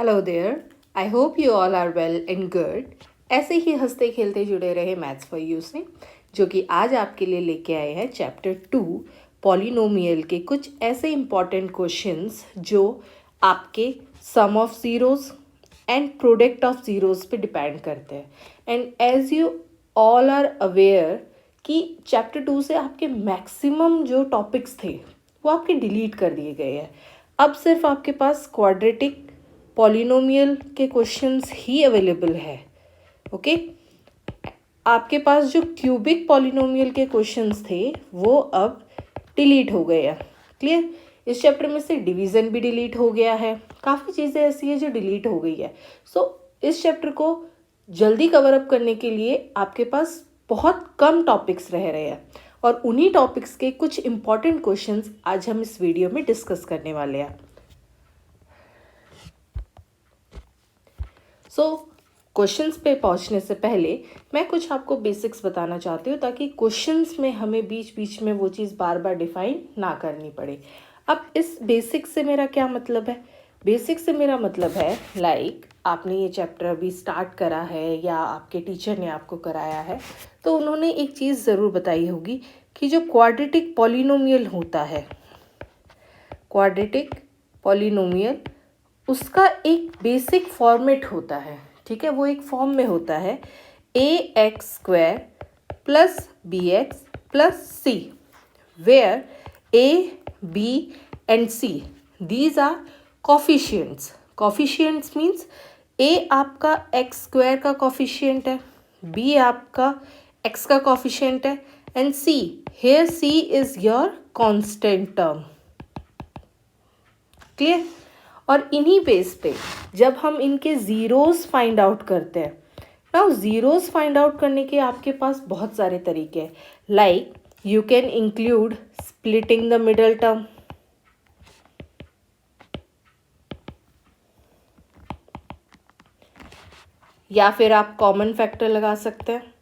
Hello there, I hope you all are well and good. ऐसे ही हंसते खेलते जुड़े रहे मैथ्स फॉर यू से, जो कि आज आपके लिए लेके आए हैं चैप्टर 2 पॉलिनोमियल के कुछ ऐसे इंपॉर्टेंट क्वेश्चंस जो आपके sum of zeros and product of zeros पे डिपेंड करते हैं। And as you all are aware कि चैप्टर 2 से आपके मैक्सिमम जो टॉपिक्स थे वो आपके डिलीट कर दिए गए हैं। अब सिर्फ आपके पास क्वाड्रेटिक पॉलिनोमियल के क्वेश्चंस ही अवेलेबल है। ओके, आपके पास जो क्यूबिक पॉलिनोमियल के क्वेश्चंस थे वो अब डिलीट हो गए हैं। क्लियर? इस चैप्टर में से डिवीज़न भी डिलीट हो गया है, काफ़ी चीज़ें ऐसी है जो डिलीट हो गई है। सो इस चैप्टर को जल्दी कवर अप करने के लिए आपके पास बहुत कम टॉपिक्स रह रहे हैं और उन्हीं टॉपिक्स के कुछ इंपॉर्टेंट क्वेश्चंस आज हम इस वीडियो में डिस्कस करने वाले हैं। क्वेश्चंस पे पहुंचने से पहले मैं कुछ आपको बेसिक्स बताना चाहती हूँ ताकि क्वेश्चंस में हमें बीच बीच में वो चीज़ बार बार डिफाइन ना करनी पड़े। अब इस बेसिक से मेरा क्या मतलब है? बेसिक से मेरा मतलब है आपने ये चैप्टर अभी स्टार्ट करा है या आपके टीचर ने आपको कराया है तो उन्होंने एक चीज़ ज़रूर बताई होगी कि जो क्वाड्रेटिक पॉलिनोमियल होता है, क्वाड्रेटिक पॉलिनोमियल उसका एक बेसिक फॉर्मेट होता है। ठीक है, वो एक फॉर्म में होता है ax² plus bx plus c, where a, b and c these are coefficients. Coefficients means a आपका x² का कोफिशिएंट है, b आपका x का कोफिशिएंट है and c, here c is your constant term. Clear? और इन्हीं बेस पे जब हम इनके ज़ीरोज़ फाइंड आउट करते हैं, नाउ ज़ीरोज़ फाइंड आउट करने के आपके पास बहुत सारे तरीके हैं। Like you can include splitting the middle term, या फिर आप कॉमन फैक्टर लगा सकते हैं,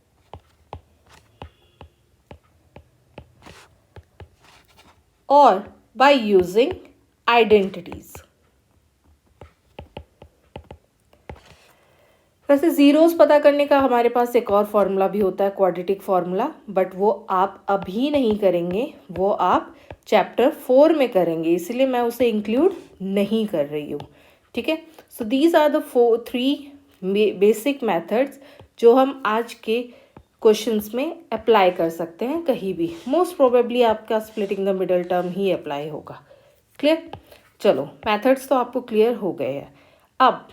और बाय यूजिंग आइडेंटिटीज। वैसे ज़ीरोज़ पता करने का हमारे पास एक और फार्मूला भी होता है, क्वाड्रेटिक फार्मूला, बट वो आप अभी नहीं करेंगे, वो आप चैप्टर 4 में करेंगे, इसलिए मैं उसे इंक्लूड नहीं कर रही हूँ। ठीक है, so these are the 3 basic methods जो हम आज के क्वेश्चंस में अप्लाई कर सकते हैं कहीं भी। मोस्ट प्रोबेबली आपका स्प्लिटिंग द मिडल टर्म ही अप्लाई होगा। क्लियर? चलो, मेथड्स तो आपको क्लियर हो गए हैं। अब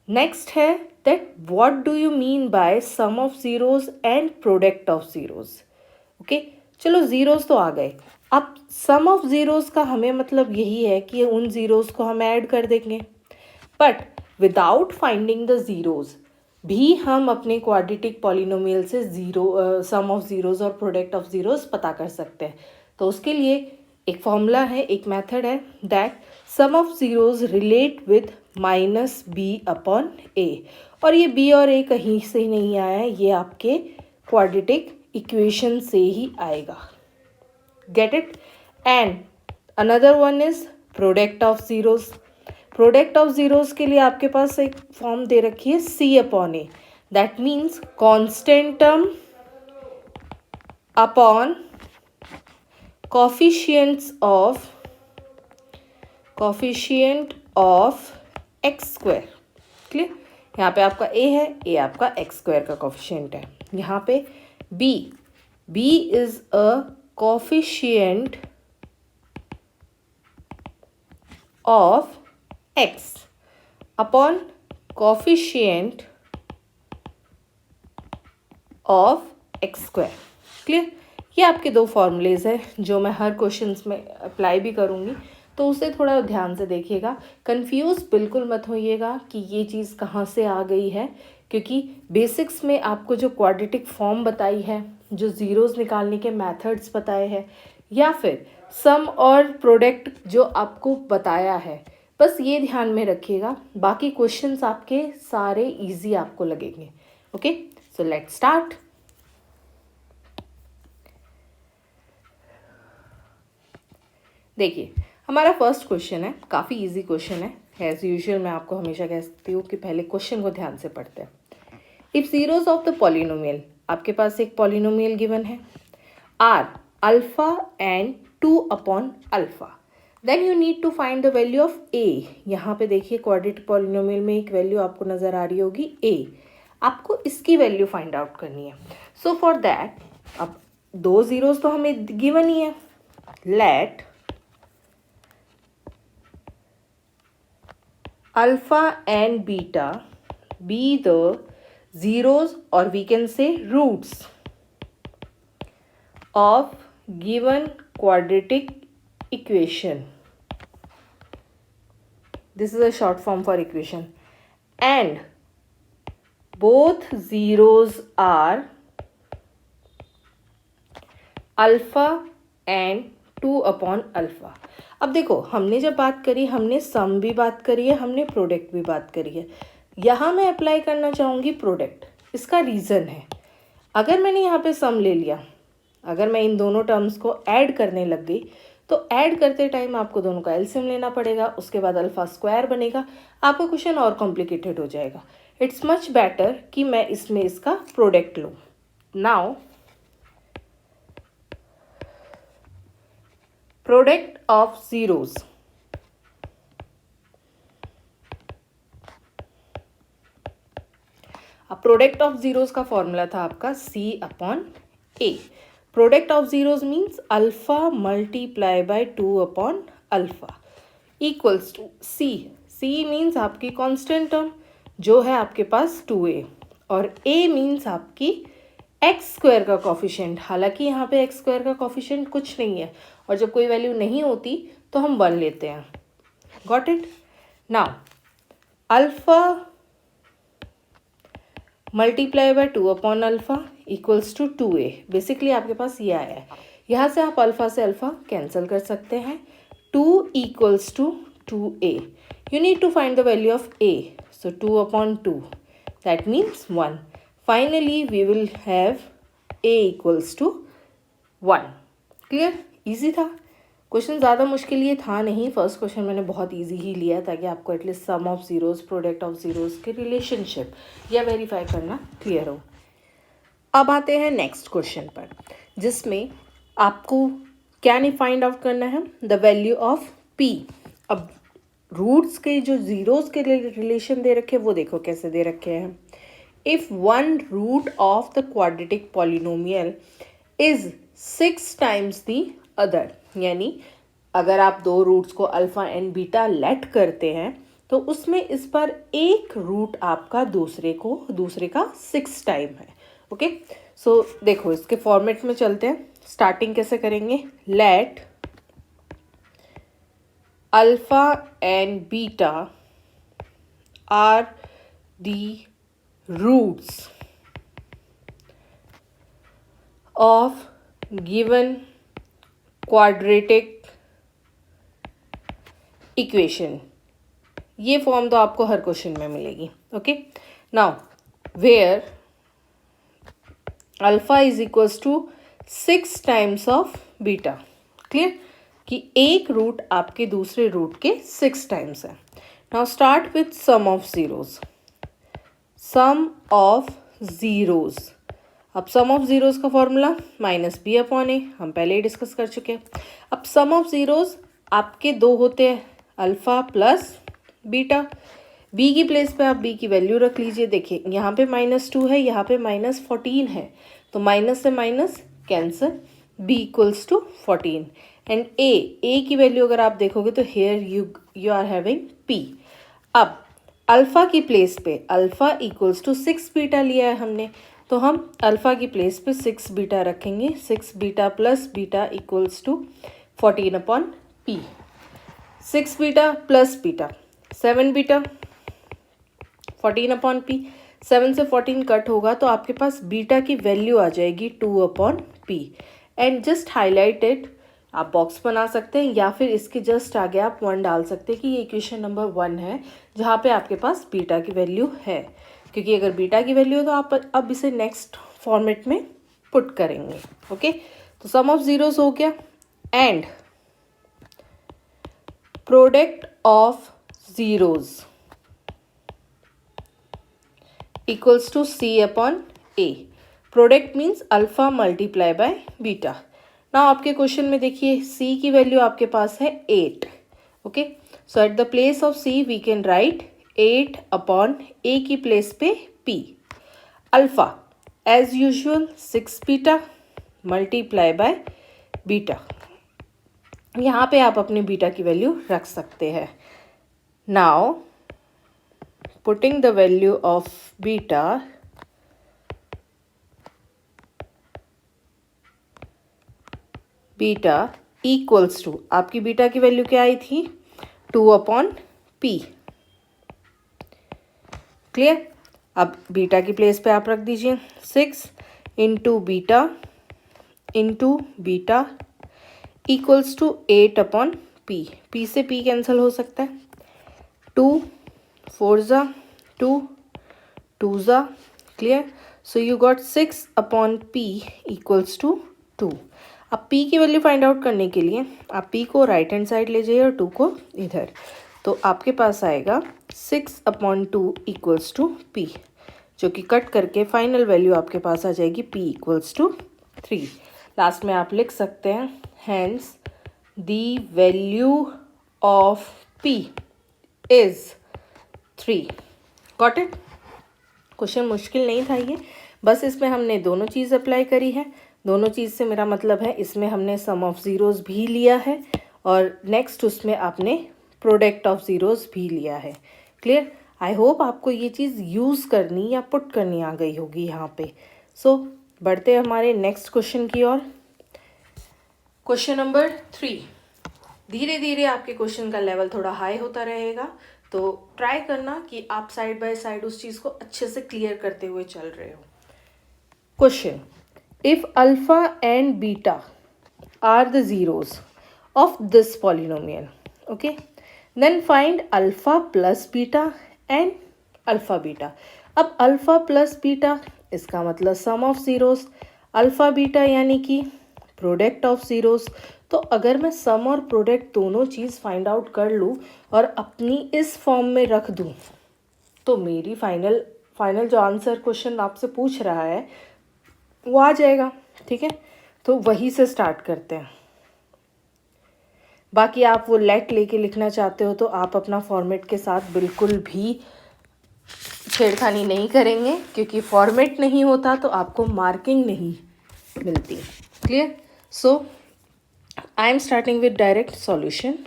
नेक्स्ट है that what do you mean by sum of zeros and product of zeros. Okay, चलो ज़ीरोज़ तो आ गए। अब सम ऑफ ज़ीरोज़ का हमें मतलब यही है कि उन ज़ीरोज़ को हम ऐड कर देंगे, but without finding the zeros भी हम अपने क्वाड्रेटिक पॉलिनोमियल से सम ऑफ ज़ीरोज़ और प्रोडक्ट ऑफ ज़ीरोज़ पता कर सकते हैं। तो उसके लिए एक फॉर्मूला है, एक मेथड है that sum of zeros relate with -b/a, और ये b और a कहीं से नहीं आया है, ये आपके क्वाड्रेटिक इक्वेशन से ही आएगा। Get it? And another one is product of zeros. Product of zeros के लिए आपके पास एक फॉर्म दे रखी है c/a, that means constant term upon coefficient of x²। Clear? यहाँ पे आपका a है, a आपका x² का कोफिशिएंट है। यहाँ पे b is a coefficient of x upon coefficient of x²। Clear? ये आपके 2 फॉर्मूलेज हैं जो मैं हर क्वेश्चंस में अप्लाई भी करूँगी, तो उसे थोड़ा ध्यान से देखिएगा। कंफ्यूज बिल्कुल मत होइएगा कि ये चीज़ कहाँ से आ गई है, क्योंकि बेसिक्स में आपको जो क्वाड्रेटिक फॉर्म बताई है, जो ज़ीरोज़ निकालने के मेथड्स बताए हैं, या फिर सम और प्रोडक्ट जो आपको बताया है, बस ये ध्यान में रखिएगा। बाकी क्वेश्चंस आपके सारे ईजी आपको लगेंगे। Okay, so let's start. देखिए, हमारा फर्स्ट क्वेश्चन है, काफ़ी इजी क्वेश्चन है। एज यूजुअल मैं आपको हमेशा कहती हूँ कि पहले क्वेश्चन को ध्यान से पढ़ते हैं. If zeros of the polynomial, आपके पास एक पॉलिनोमियल गिवन है, आर अल्फा एंड 2/अल्फा, then you need to find the value of a. यहाँ पे देखिए क्वाड्रेटिक पॉलिनोमियल में एक वैल्यू आपको नज़र आ रही होगी ए. आपको इसकी वैल्यू फाइंड आउट करनी है. सो फॉर दैट, अब दो जीरोज तो हमें गिवन ही है. Let alpha and beta be the zeros, or we can say roots of given quadratic equation. This is a short form for equation, and both zeros are alpha and 2/alpha. अब देखो, हमने जब बात करी, हमने सम भी बात करी है, हमने प्रोडक्ट भी बात करी है. यहाँ मैं अप्लाई करना चाहूँगी प्रोडक्ट. इसका रीज़न है, अगर मैंने यहाँ पे सम ले लिया, अगर मैं इन दोनों टर्म्स को ऐड करने लग गई, तो ऐड करते टाइम आपको दोनों का एलसीएम लेना पड़ेगा, उसके बाद अल्फा स्क्वायर बनेगा, आपका क्वेश्चन और कॉम्प्लिकेटेड हो जाएगा. इट्स मच बेटर कि मैं इसमें इसका प्रोडक्ट लूँ. नाउ प्रोडक्ट ऑफ जीरोज, अब प्रोडक्ट ऑफ जीरोज का फॉर्मूला था आपका C/A. Product of zeros means alpha multiply by 2/अल्फा equals to C. C means आपकी कांस्टेंट टर्म जो है आपके पास 2A, और A मीन्स आपकी एक्स स्क्वायर का कॉफिशेंट. हालांकि यहाँ पे एक्स स्क्वायर का कॉफिशेंट कुछ नहीं है, और जब कोई वैल्यू नहीं होती तो हम 1 लेते हैं. Got it. Now alpha multiply by 2/अल्फा इक्वल्स टू 2A. बेसिकली आपके पास ये आया है. यहाँ से आप अल्फा से अल्फा कैंसिल कर सकते हैं. 2 equals to 2A. You need to find the value of A. So 2/2, that means 1. Finally we will have A equals to 1. Clear? Easy था क्वेश्चन, ज़्यादा मुश्किल ये था नहीं. फर्स्ट क्वेश्चन मैंने बहुत इजी ही लिया ताकि आपको at least sum of zeros, product of zeros के रिलेशनशिप या वेरीफाई करना क्लियर हो. अब आते हैं नेक्स्ट क्वेश्चन पर, जिसमें आपको क्या नहीं फाइंड आउट करना है, द वैल्यू ऑफ P. अब रूट्स के जो जीरोज के रिलेशन दे रखे वो देखो कैसे दे रखे हैं. If one root of the quadratic polynomial is 6 times the other, यानी अगर आप दो रूट्स को अल्फ़ा एंड बीटा लेट करते हैं तो उसमें इस पर एक रूट आपका दूसरे का 6 टाइम है. ओके, सो देखो इसके फॉर्मेट में चलते हैं. स्टार्टिंग कैसे करेंगे, let alpha and beta are the roots of given quadratic equation. ये फॉर्म तो आपको हर क्वेश्चन में मिलेगी. Okay, now where alpha is equals to 6 times of beta. Clear कि एक रूट आपके दूसरे रूट के 6 टाइम्स है. Now start with sum of zeros. Sum of zeros, अब सम ऑफ जीरोज का फॉर्मूला -b/a, हम पहले ही डिस्कस कर चुके हैं. अब सम ऑफ जीरोज आपके दो होते हैं, अल्फ़ा प्लस बीटा. b की प्लेस पे आप b की वैल्यू रख लीजिए. देखिए यहाँ पे -2 है, यहाँ पे -14 है, तो माइनस से minus cancel, b equals to 14. And a की वैल्यू अगर आप देखोगे तो here you are having p. अब अल्फ़ा की प्लेस पे अल्फ़ा इक्वल्स टू 6 बीटा लिया है हमने, तो हम अल्फ़ा की प्लेस पे 6 बीटा रखेंगे. 6 beta plus beta equals to 14/p. 6 beta plus beta 7 beta 14/p. 7 से 14 कट होगा तो आपके पास बीटा की वैल्यू आ जाएगी 2/p. And just highlight it, आप बॉक्स बना सकते हैं या फिर इसके जस्ट आगे आप 1 डाल सकते हैं कि ये इक्वेशन नंबर 1 है जहाँ पे आपके पास बीटा की वैल्यू है. क्योंकि अगर बीटा की वैल्यू है तो आप अब इसे नेक्स्ट फॉर्मेट में पुट करेंगे. ओके, तो सम ऑफ जीरोस हो गया, and product of zeros equals to C upon A. Product means alpha multiply by beta. ना आपके क्वेश्चन में देखिए C की वैल्यू आपके पास है 8. Okay, so at the place of C we can write 8 upon A की प्लेस पे P. Alpha as usual 6 beta multiply by beta. यहाँ पे आप अपने बीटा की वैल्यू रख सकते हैं. Now putting the value of beta, beta equals to, आपकी बीटा की वैल्यू क्या आई थी 2 अपॉन P. क्लियर. अब बीटा की प्लेस पे आप रख दीजिए 6 into beta equals to 8 upon P. P से P कैंसिल हो सकता है. 2 4 ज़ा 2 2 ज़ा. Clear. So you got 6 upon P equals to 2. अब P की वैल्यू फाइंड आउट करने के लिए आप P को राइट हैंड साइड ले जाइए और 2 को इधर. तो आपके पास आएगा 6 अपॉन 2 इक्वल्स टू P, जो कि कट करके फाइनल वैल्यू आपके पास आ जाएगी P इक्वल्स टू 3. लास्ट में आप लिख सकते हैं hence the value of P is 3. Got it. Question मुश्किल नहीं था ये, बस इसमें हमने दोनों चीज़ अप्लाई करी है. दोनों चीज़ से मेरा मतलब है इसमें हमने सम ऑफ ज़ीरोज़ भी लिया है और नेक्स्ट उसमें आपने प्रोडक्ट ऑफ ज़ीरोज़ भी लिया है. क्लियर. आई होप आपको ये चीज़ यूज़ करनी या पुट करनी आ गई होगी यहाँ पे. सो बढ़ते हैं हमारे नेक्स्ट क्वेश्चन की ओर. Question number 3. धीरे धीरे आपके क्वेश्चन का लेवल थोड़ा हाई होता रहेगा, तो ट्राई करना कि आप साइड बाय साइड उस चीज़ को अच्छे से क्लियर करते हुए चल रहे हो. Question: if alpha and beta are the zeros of this polynomial, okay, then find alpha plus beta and alpha beta. अब alpha plus beta इसका मतलब sum of zeros, alpha beta यानी कि प्रोडक्ट ऑफ ज़ीरोज़. तो अगर मैं सम और product दोनों चीज़ फाइंड आउट कर लूँ और अपनी इस फॉर्म में रख दूँ, तो मेरी फाइनल जो आंसर क्वेश्चन आपसे पूछ रहा है वो आ जाएगा. ठीक है, तो वही से स्टार्ट करते हैं. बाकी आप वो लेट लेके लिखना चाहते हो तो आप अपना फॉर्मेट के साथ बिल्कुल भी छेड़खानी नहीं करेंगे, क्योंकि फॉर्मेट नहीं होता तो आपको मार्किंग नहीं मिलती. Clear. So I am starting with direct solution.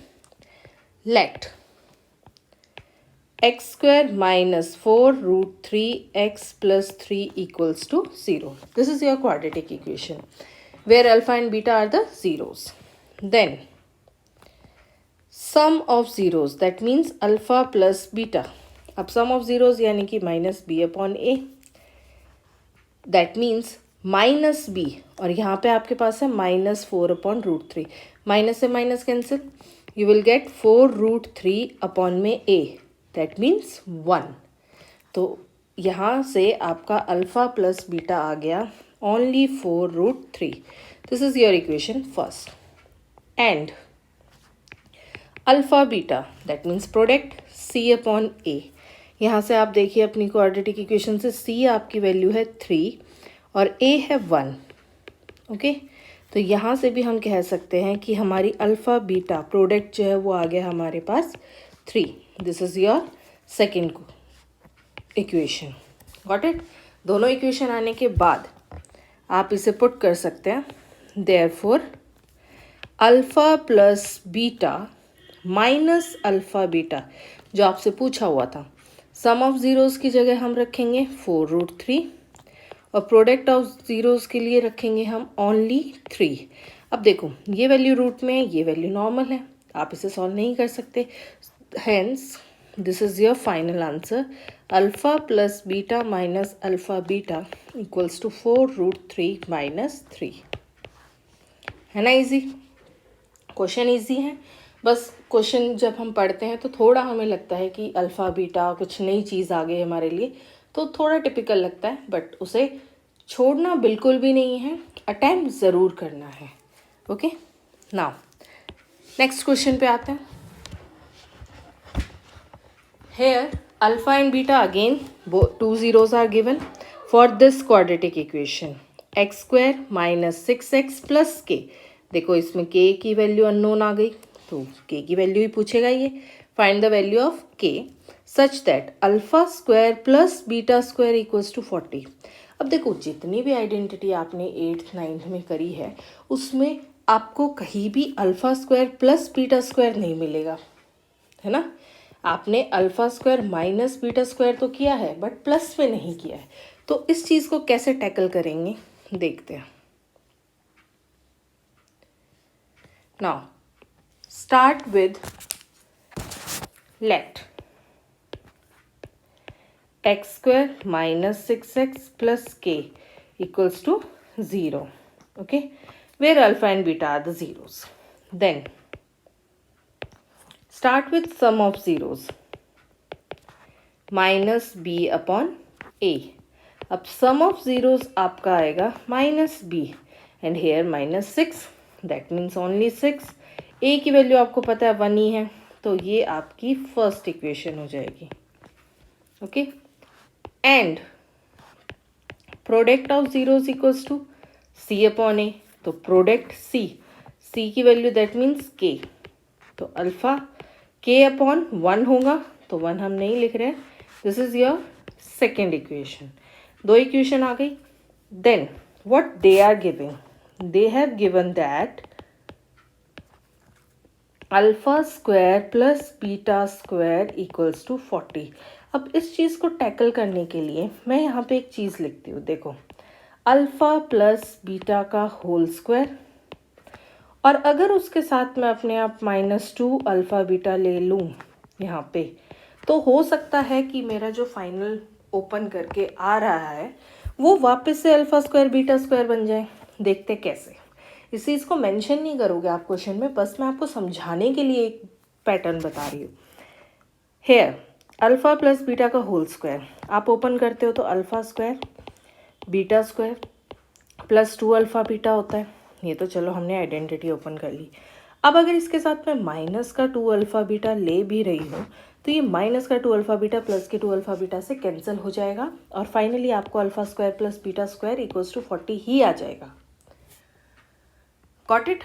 Let x square minus 4 root 3x plus 3 equals to 0. This is your quadratic equation where alpha and beta are the zeros. Then sum of zeros, that means alpha plus beta. अब sum of zeros यानी कि minus b upon a, that means minus b, और यहाँ पे आपके पास है minus 4 upon root 3. Minus से minus cancel, you will get 4 root 3 upon में a, that means 1. तो यहाँ से आपका अल्फ़ा प्लस बीटा आ गया only 4 root 3. This is your equation first. And alpha beta, that means product c upon a. यहाँ से आप देखिए अपनी क्वाड्रेटिक इक्वेशन से c आपकी वैल्यू है 3 और a है 1. ओके, तो यहाँ से भी हम कह सकते हैं कि हमारी अल्फ़ा बीटा प्रोडक्ट जो है वो आ गया हमारे पास 3. This is your second equation. Got it. दोनों इक्वेशन आने के बाद आप इसे पुट कर सकते हैं. Therefore alpha plus beta minus alpha beta जो आपसे पूछा हुआ था, सम ऑफ ज़ीरोज़ की जगह हम रखेंगे 4 रूट 3 और प्रोडक्ट ऑफ ज़ीरोज़ के लिए रखेंगे हम ओनली 3. अब देखो ये वैल्यू रूट में है, ये वैल्यू नॉर्मल है, आप इसे सॉल्व नहीं कर सकते. Hence this is your final answer. Alpha plus beta minus alpha beta equals to 4 root 3 minus 3. है ना इजी. क्वेश्चन इजी है. बस क्वेश्चन जब हम पढ़ते हैं तो थोड़ा हमें लगता है कि अल्फ़ा बीटा कुछ नई चीज़ आ गई हमारे लिए, तो थोड़ा टिपिकल लगता है, बट उसे छोड़ना बिल्कुल भी नहीं है, अटेम्प्ट ज़रूर करना है. ओके, नाउ नेक्स्ट क्वेश्चन पे आते हैं. Here alpha and beta again two zeros are given for this quadratic equation x square minus 6x plus k. देखो इसमें k की वैल्यू अननोन आ गई तो k की वैल्यू ही पूछेगा ये. Find the value of k such that alpha square plus beta square equals to 40. अब देखो जितनी भी आइडेंटिटी आपने 8th 9th में करी है उसमें आपको कहीं भी alpha square plus beta square नहीं मिलेगा, है ना. आपने alpha square minus beta square तो किया है बट प्लस में नहीं किया है. तो इस चीज़ को कैसे टैकल करेंगे देखते हैं. Now start with let x square minus 6x plus k equals to 0. Okay, where alpha and beta are the zeros. Then start with sum of zeros minus b upon a. अब sum of zeros आपका आएगा minus b and here minus 6, that means only 6. a की value आपको पता है 1 ही है तो ये आपकी फर्स्ट इक्वेशन हो जाएगी. Okay, and product of zeros equals to c upon a. तो प्रोडक्ट c की वैल्यू दैट मीन्स k. तो अल्फा k अपॉन 1 होगा तो 1 हम नहीं लिख रहे हैं. This is your second equation. दो इक्वेशन आ गई. Then what they are giving, they have given that alpha square plus beta square equals to 40. अब इस चीज़ को टैकल करने के लिए मैं यहाँ पे एक चीज़ लिखती हूँ. देखो अल्फा प्लस बीटा का होल स्क्वायर और अगर उसके साथ मैं अपने आप -2 अल्फ़ा बीटा ले लूँ यहाँ पे तो हो सकता है कि मेरा जो फाइनल ओपन करके आ रहा है वो वापस से अल्फ़ा स्क्वायर बीटा स्क्वायर बन जाए. देखते कैसे. इस चीज़ को मेंशन नहीं करोगे आप क्वेश्चन में, बस मैं आपको समझाने के लिए एक पैटर्न बता रही हूँ. हेयर अल्फ़ा प्लस बीटा का होल स्क्वायर आप ओपन करते हो तो alpha square beta square plus 2 alpha beta होता है. ये तो चलो हमने आइडेंटिटी ओपन कर ली. अब अगर इसके साथ मैं माइनस का 2 अल्फ़ा बीटा ले भी रही हूँ तो ये माइनस का 2 अल्फ़ा बीटा प्लस के 2 अल्फ़ा बीटा से कैंसिल हो जाएगा और फाइनली आपको alpha square plus beta square equals to 40 ही आ जाएगा. Got it.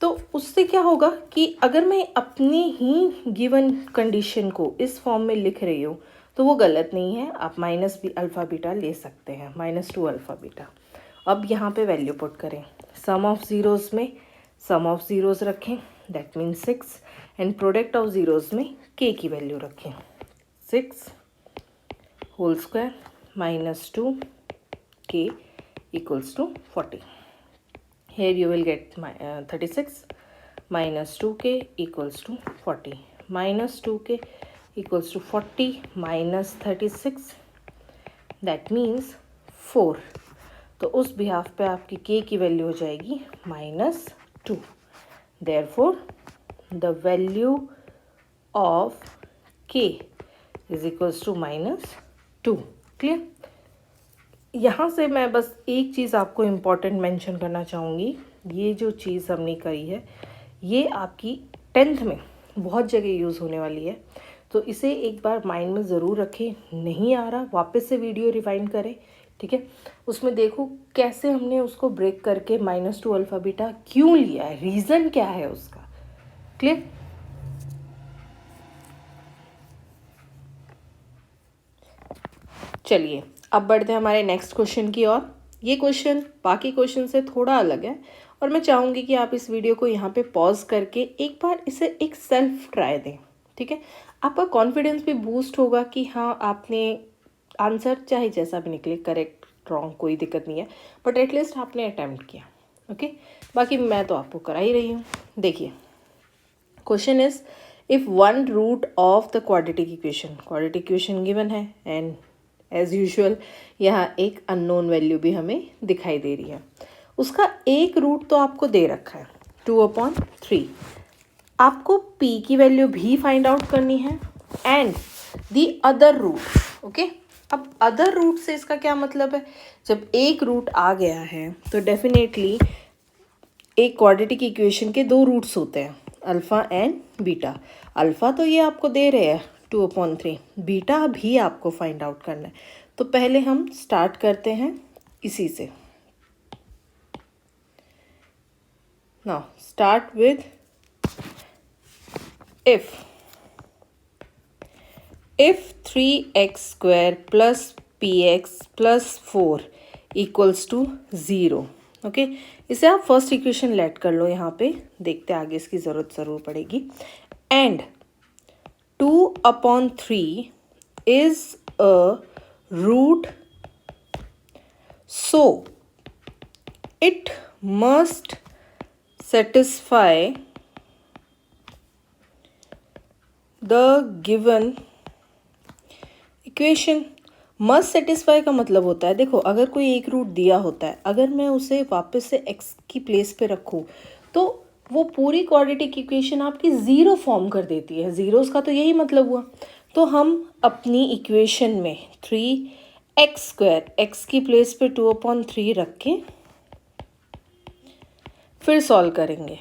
तो उससे क्या होगा कि अगर मैं अपनी ही गिवन कंडीशन को इस फॉर्म में लिख रही हूँ तो वो गलत नहीं है. आप माइनस अल्फ़ा बीटा ले सकते हैं, -2 अल्फ़ा बीटा. अब यहाँ पे वैल्यू पुट करें. सम ऑफ ज़ीरोज़ में सम ऑफ ज़ीरोज़ रखें that means 6 and product of zeros में k की वैल्यू रखें. 6 whole square -2 k equals to 40. Here you will get 36 minus 2k equals to 40. Minus 2k equals to 40 minus 36. That means 4. तो उस behalf पे आपकी k की value हो जाएगी -2. Therefore, the value of k is equals to -2. Clear? यहाँ से मैं बस एक चीज़ आपको इम्पॉर्टेंट मेंशन करना चाहूँगी. ये जो चीज़ हमने करी है ये आपकी 10th में बहुत जगह यूज़ होने वाली है तो इसे एक बार माइंड में ज़रूर रखें. नहीं आ रहा वापस से वीडियो रिवाइंड करें, ठीक है. उसमें देखो कैसे हमने उसको ब्रेक करके -2 अल्फ़ा बीटा क्यों लिया है, रीज़न क्या है उसका. क्लियर. चलिए अब बढ़ते हैं हमारे नेक्स्ट क्वेश्चन की ओर. ये क्वेश्चन बाकी क्वेश्चन से थोड़ा अलग है और मैं चाहूँगी कि आप इस वीडियो को यहाँ पे पॉज करके एक बार इसे एक सेल्फ ट्राई दें, ठीक है. आपका कॉन्फिडेंस भी बूस्ट होगा कि हाँ आपने आंसर चाहे जैसा भी निकले, करेक्ट रॉन्ग कोई दिक्कत नहीं है, बट एटलीस्ट आपने अटैम्प्ट किया. ओके, बाकी मैं तो आपको करा ही रही हूँ. देखिए question is if one root of the quadratic equation given है एंड एज़ यूजुअल यहाँ एक अननोन वैल्यू भी हमें दिखाई दे रही है. उसका एक रूट तो आपको दे रखा है 2/3. आपको p की वैल्यू भी फाइंड आउट करनी है and the other root. Okay, अब अदर रूट से इसका क्या मतलब है, जब एक रूट आ गया है तो डेफिनेटली एक क्वाड्रेटिक इक्वेशन के दो रूट्स होते हैं अल्फ़ा एंड बीटा. अल्फ़ा तो ये आपको दे रहे हैं 2/3 बीटा भी आपको फाइंड आउट करना है। तो पहले हम स्टार्ट करते हैं इसी से। Now start with if 3x² plus px plus 4 equals to 0। Okay, इसे आप फर्स्ट इक्वेशन लेट कर लो यहाँ पे, देखते आगे इसकी ज़रूरत ज़रूर पड़ेगी। And 2/3 is a root, so it must satisfy the given equation. Must satisfy का मतलब होता है, देखो अगर कोई एक रूट दिया होता है, अगर मैं उसे वापस से x की प्लेस पे रखूँ तो वो पूरी क्वाड्रेटिक इक्वेशन आपकी ज़ीरो फॉर्म कर देती है। ज़ीरोस का तो यही मतलब हुआ। तो हम अपनी इक्वेशन में 3x² x की प्लेस पे 2/3 रख के फिर सॉल्व करेंगे।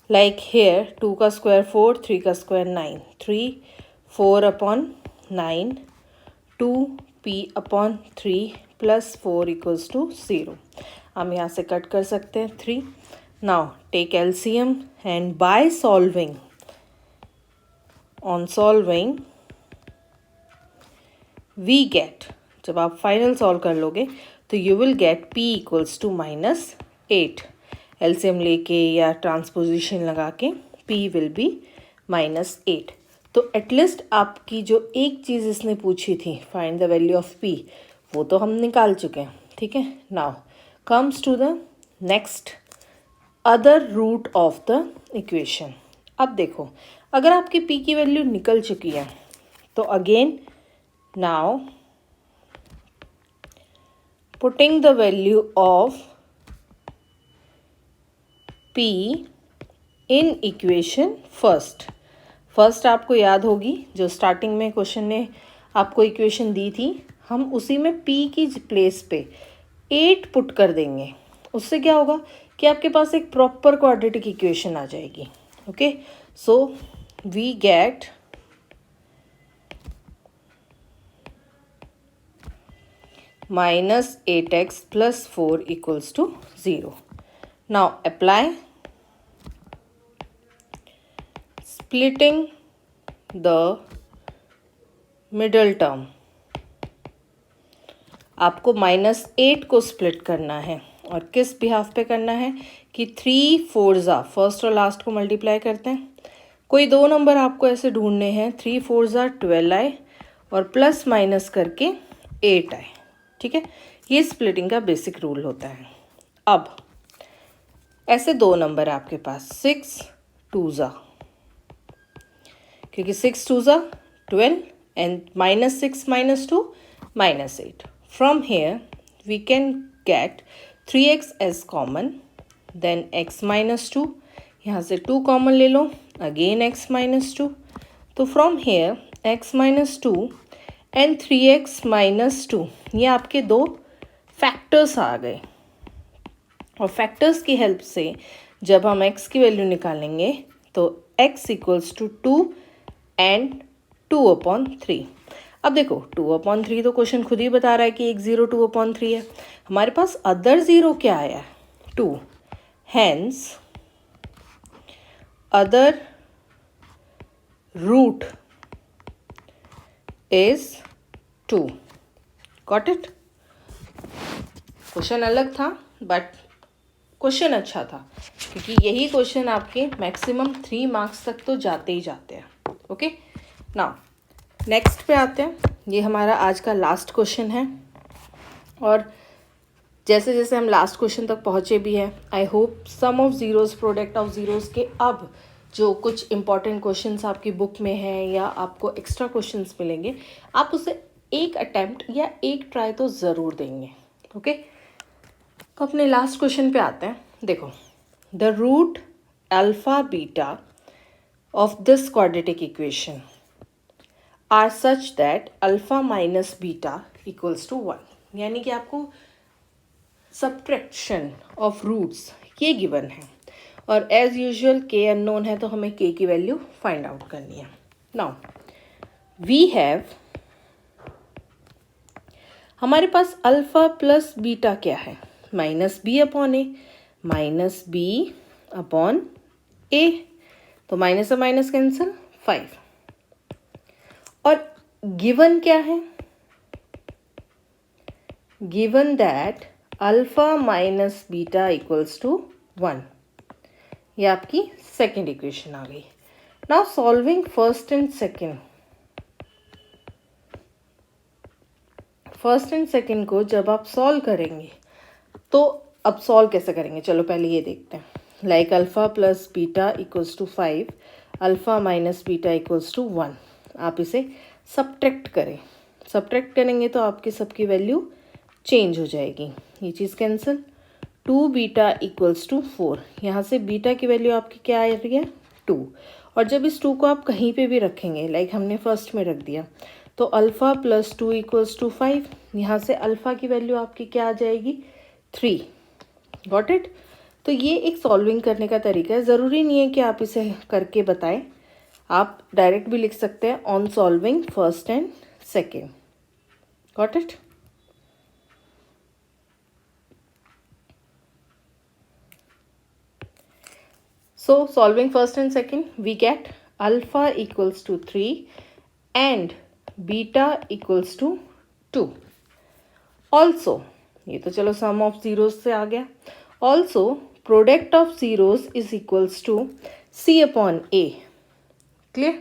लाइक हेयर 2 का स्क्वायर 4, 3 का square 9, 3 4/9 2p/3 plus 4 equals to 0। हम यहाँ से कट कर सकते हैं 3। Now take LCM and by solving, on solving we get, जब आप फाइनल सॉल्व कर लोगे तो you will get p equals to -8। LCM लेके या ट्रांसपोजिशन लगा के p विल बी -8। तो एटलीस्ट आपकी जो एक चीज़ इसने पूछी थी, find the value of p, वो तो हम निकाल चुके हैं। ठीक है, now comes to the next other root of the equation. अब देखो, अगर आपकी p की वैल्यू निकल चुकी है तो again now putting the value of p in equation first आपको याद होगी जो स्टार्टिंग में क्वेश्चन ने आपको इक्वेशन दी थी, हम उसी में p की प्लेस पे 8 पुट कर देंगे। उससे क्या होगा कि आपके पास एक प्रॉपर क्वाड्रेटिक इक्वेशन आ जाएगी। Okay, so we get -8x plus 4 equals to 0. Now apply splitting the middle term। आपको -8 को स्प्लिट करना है, और किस बिहाफ पे करना है कि 3 4 फर्स्ट और लास्ट को मल्टीप्लाई करते हैं। कोई दो नंबर आपको ऐसे ढूंढने हैं 3 4 12 आए और प्लस माइनस करके 8 आए। ठीक है, ये स्प्लिटिंग का बेसिक रूल होता है। अब ऐसे दो नंबर है आपके पास 6 2 क्योंकि 6 2 12 and -6 -2 -8। From here we can get 3x as common, then x -2, यहाँ से 2 कॉमन ले लो, अगेन x -2। तो from here x -2 and 3x -2, ये आपके दो फैक्टर्स आ गए। और फैक्टर्स की हेल्प से जब हम x की वैल्यू निकालेंगे तो x इक्वल्स टू 2 एंड 2/3। अब देखो 2/3 तो क्वेश्चन खुद ही बता रहा है कि एक 0 2/3 है। हमारे पास अदर ज़ीरो क्या आया, 2, hence other root is 2। Got it? Question अलग था बट क्वेश्चन अच्छा था, क्योंकि यही क्वेश्चन आपके मैक्सिमम 3 मार्क्स तक तो जाते ही जाते हैं। ओके, नाउ नेक्स्ट पे आते हैं। ये हमारा आज का लास्ट क्वेश्चन है, और जैसे जैसे हम लास्ट क्वेश्चन तक पहुँचे भी हैं, I hope sum of zeros, product of zeros के अब जो कुछ इंपॉर्टेंट क्वेश्चंस आपकी बुक में हैं या आपको एक्स्ट्रा क्वेश्चंस मिलेंगे, आप उसे एक अटैम्प्ट या एक ट्राई तो ज़रूर देंगे। ओके, तो अपने लास्ट क्वेश्चन पे आते हैं। देखो, the root alpha beta of this quadratic equation are such that alpha minus beta equals to 1। यानी कि आपको सब्ट्रैक्शन ऑफ रूट्स ये गिवन है, और एज़ यूजुअल के अननोन है तो हमें के की वैल्यू फाइंड आउट करनी है। नाउ वी हैव, हमारे पास अल्फ़ा प्लस बीटा क्या है, माइनस बी अपॉन ए, माइनस बी अपॉन ए, तो माइनस से माइनस कैंसिल 5, और गिवन क्या है, given that alpha minus beta equals to 1, ये आपकी सेकेंड इक्वेशन आ गई। Now solving first and second, first and second को जब आप सॉल्व करेंगे तो अब सॉल्व कैसे करेंगे, चलो पहले ये देखते हैं। Like alpha plus beta equals to 5, alpha minus beta equals to 1, आप इसे सब्ट्रैक्ट करें, सब्ट्रैक्ट करेंगे तो आपकी सबकी वैल्यू चेंज हो जाएगी, ये चीज़ कैंसिल, 2 बीटा इक्वल्स टू 4, यहाँ से बीटा की वैल्यू आपकी क्या आ रही है 2, और जब इस 2 को आप कहीं पे भी रखेंगे, लाइक हमने फर्स्ट में रख दिया, तो अल्फ़ा प्लस 2 इक्वल्स टू 5, यहाँ से अल्फ़ा की वैल्यू आपकी क्या आ जाएगी 3, गॉट इट। तो ये एक सॉल्विंग करने का तरीका है, ज़रूरी नहीं है कि आप इसे करके बताएं, आप डायरेक्ट भी लिख सकते हैं on solving first and second, got it. So solving first and second, we get alpha equals to 3 and beta equals to 2. Also, ये तो चलो sum of zeros से आ गया. Also, product of zeros is equals to C upon A. Clear?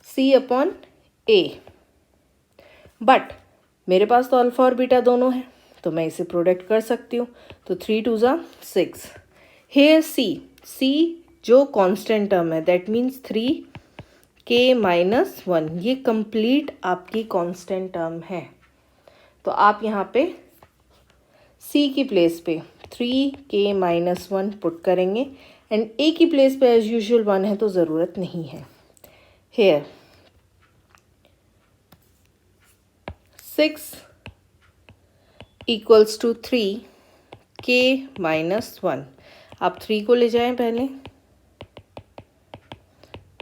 C upon A. But मेरे पास तो alpha और beta दोनों हैं, तो मैं इसे प्रोडक्ट कर सकती हूँ, तो 3 2 ज़ा 6. हेयर सी जो कांस्टेंट टर्म है, दैट मीन्स 3k माइनस 1, ये कंप्लीट आपकी कांस्टेंट टर्म है, तो आप यहाँ पे c की प्लेस पे 3k माइनस 1 पुट करेंगे, एंड a की प्लेस पे एज यूजुअल 1 है तो ज़रूरत नहीं है। Hair 6 equals to 3k minus 1, आप 3 को ले जाएं पहले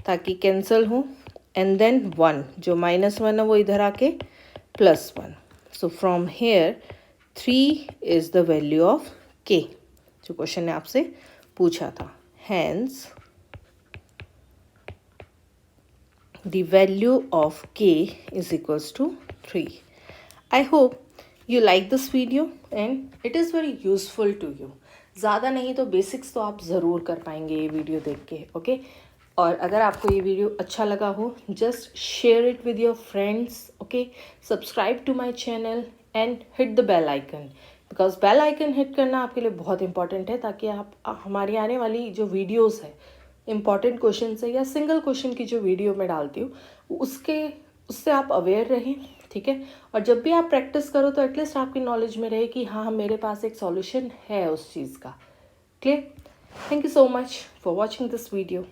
ताकि कैंसिल हो, एंड देन 1, जो माइनस 1 है वो इधर आके plus 1, so from here 3 is the value of k, जो क्वेश्चन ने आपसे पूछा था। Hence the value of k is equals to 3। I hope you like this video and it is very useful to you. ज़्यादा नहीं तो basics तो आप ज़रूर कर पाएंगे ये वीडियो देख के, ओके। और अगर आपको ये वीडियो अच्छा लगा हो, just share it with your friends, okay. Subscribe to my channel and hit the bell icon, because bell icon hit करना आपके लिए बहुत इंपॉर्टेंट है, ताकि आप हमारी आने वाली जो वीडियोज़ है, इंपॉर्टेंट क्वेश्चन है या सिंगल क्वेश्चन की जो वीडियो मैं डालती हूँ उससे आप अवेयर रहें, ठीक है। और जब भी आप प्रैक्टिस करो तो एटलीस्ट आपकी नॉलेज में रहे कि हाँ मेरे पास एक सॉल्यूशन है उस चीज़ का। Clear? Thank you so much for watching this video.